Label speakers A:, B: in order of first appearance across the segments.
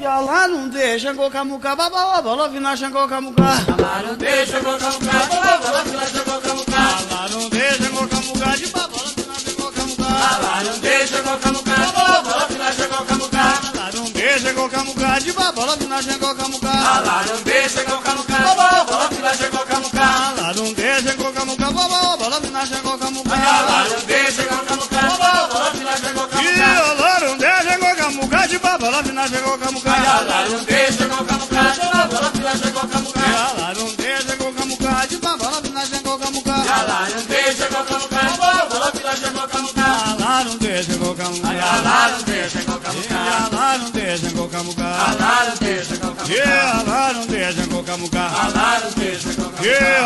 A: Lá não deixa Gocamuca, babá, bola vina Xangocamuca.
B: Lá não deixa Gocamuca, babá, bola vina Xangocamuca.
A: Lá não deixa Gocamuca, de babola vina Xangocamuca.
B: Lá não deixa Gocamuca, babá, bola vina Xangocamuca.
A: Lá não deixa Gocamuca, de babola vina Xangocamuca.
B: Lá não deixa Gocamuca, babá, bola vina Xangocamuca.
A: Lá não deixa Gocamuca, babá, bola vina Xangocamuca.
B: Lá não deixa Gocamuca, babá, bola vina Xangocamuca.
A: Lá não deixa Gocamuca, de babola vina Xangocamuca.
B: Lá não deixa Gocamuca, babá, bola vina Xangocamuca.
A: Lá não deixa Gocamuca, de babola vina Xangocamuca.
B: Lá não deixa Gocamuca, babá, bola vina Xangocamuca.
A: Lá não deixa Gocamuca.
B: Lá não deixa Gocamuca.
A: Lá não deixa Gocamuca.
B: Lá não deixa Gocamuca.
A: Lá não deixa Gocamuca.
B: Lá não deixa Gocamuca.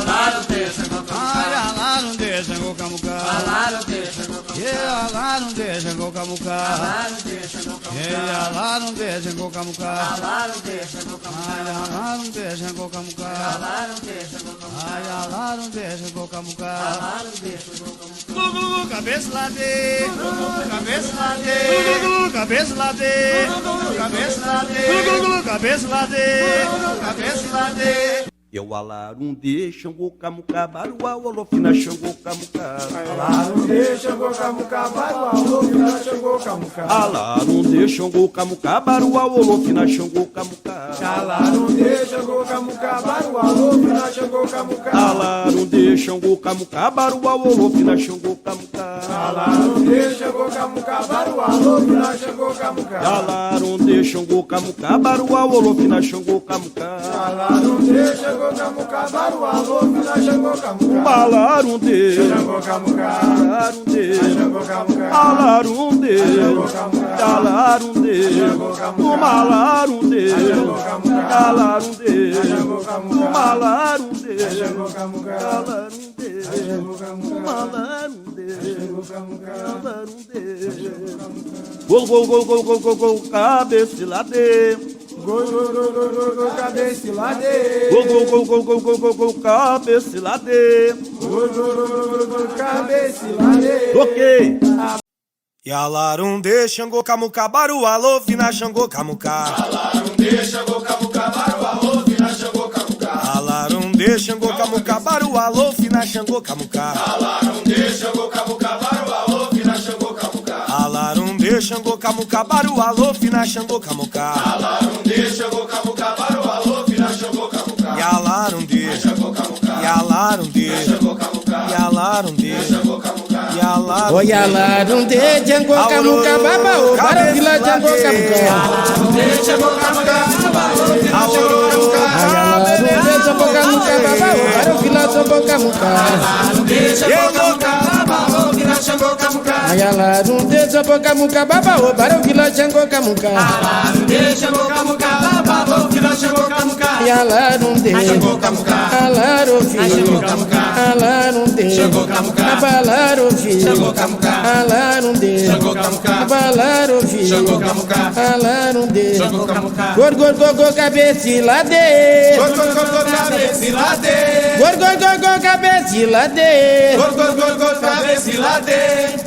A: Lá não deixa Gocamuca.
B: Lá não deixa Gocamuca.
A: Lá não deixa Gocamuca.
B: Lá não deixa Gocamuca.
A: Lá não deixa Gocamuca.
B: Lá não deixa Gocamuca.
A: Lá não deixa Gocamuca.
B: Lá não deixa Gocamuca.
A: Lá não deixa Gocamuca.
B: Lá não deixa Gocamuca.
A: Lá não deixa Gocamuca.
B: Lá não deixa Gocamuca.
A: Gugu, cabeça lá de, Gugu, cabeça lá de, Gugu, cabeça lá de, Gugu, cabeça lá de, Gugu, cabeça lá de, Gugu, cabeça lá de.
C: Eu alarunde, Xangô, Camuca, Baruá, Olofina, Xangô, Camuca.
D: Alarunde, Xangô, Camuca, Baruá, Olofina, Xangô, Camuca.
C: Alarunde, Xangô, Camuca, Baruá, Olofina, Xangô, Camuca.
D: Alarunde, Xangô, Camuca, Baruá, Olofina, Xangô, Camuca.
C: Alarunde, Xangô, Camuca, Baruá, Olofina, Xangô, Camuca.
D: Alarunde, Xangô, Camuca, Baruá, Olofina, Xangô, Camuca.
C: Alarunde, Xangô, Camuca, Baruá, Olofina, Xangô, Camuca.
D: Alarunde, Xangô, Camuca, Baruá, Olofina, Xangô, Camuca.
C: Alarunde,
D: Xangô, Camuca,
C: Alarunde,
D: Xangô, Camuca.
C: Alarunde, Alarunde,
D: Xangô, Camuca.
C: Alarunde,
D: Xangô, Camuca.
C: Alarunde,
D: Xangô, Camuca.
C: Alarunde,
D: Xangô, Camuca.
C: Alarunde,
D: Xangô, Camuca.
C: Alarunde,
D: Xangô, Camuca.
C: Gol, gol, gol, gol, gol, gol, gol, cabecilade.
D: Gol, gol, gol, gol, gol, gol, cabecilade.
C: Gol, gol, gol, gol, gol, gol, gol, gol, cabecilade.
D: Gol, gol, gol, gol, gol, gol, cabecilade.
C: Ok.
E: Yalarunde, Xangô, Camuca, Baruá, Lofina, Xangô, Camuca.
B: Alarunde, Xangô, Camuca, Baruá, Olofina, Xangô, Camuca.
E: Alarunde, Xangô, Camuca, Baruá, Lofina, Xangô, Camuca.
B: Alarunde, Xangô, Camuca, Baruá, Olofina, Xangô, Camuca.
E: Alarunde, Xangô, Camuca, Baruá, Lofina, Xangô, Camuca.
B: Alarunde, Xangô, Camuca, Baruá, Olofina, Xangô, Camuca.
E: Yalarunde,
B: Xangô, Camuca.
E: Yalarunde,
B: Xangô, Camuca.
E: Yalarunde,
B: Xangô, Camuca.
E: Yalarunde.
F: Oyalarunde, Django, Camuca, Baba, o Barafila, Django, Camuca.
B: Alarunde, Xangô, Camuca, Baruá, Olofina, Xangô, Camuca.
F: Oyalarunde, Django, Camuca, Baba, o Barafila, Django, Camuca.
B: Alarunde, Xangô, Camuca, Baruá, Olofina, Xangô, Camuca.
F: Oyalarunde, Django, Camuca, Baba, o Barafila, Django, Camuca.
B: Alarunde, Xangô, Camuca, Baruá, Olofina, Xangô, Camuca.
F: Oyalarunde,
B: Xangô, Camuca.
F: Alarofi,
B: Xangô, Camuca.
F: Alarunde,
B: Xangô, Camuca.
F: Abalarofi,
B: Xangô, Camuca.
F: Alarunde,
B: Xangô, Camuca.
F: Abalarofi,
B: Xangô, Camuca.
F: Alarunde,
B: Xangô, Camuca.
F: Gor, gor, gor, gor, cabecilade.
B: Gor, gor, gor, gor, cabecilade.
F: Gor, gor, gor, gor, cabecilade.
B: Gor, gor, gor, gor, cabecilade.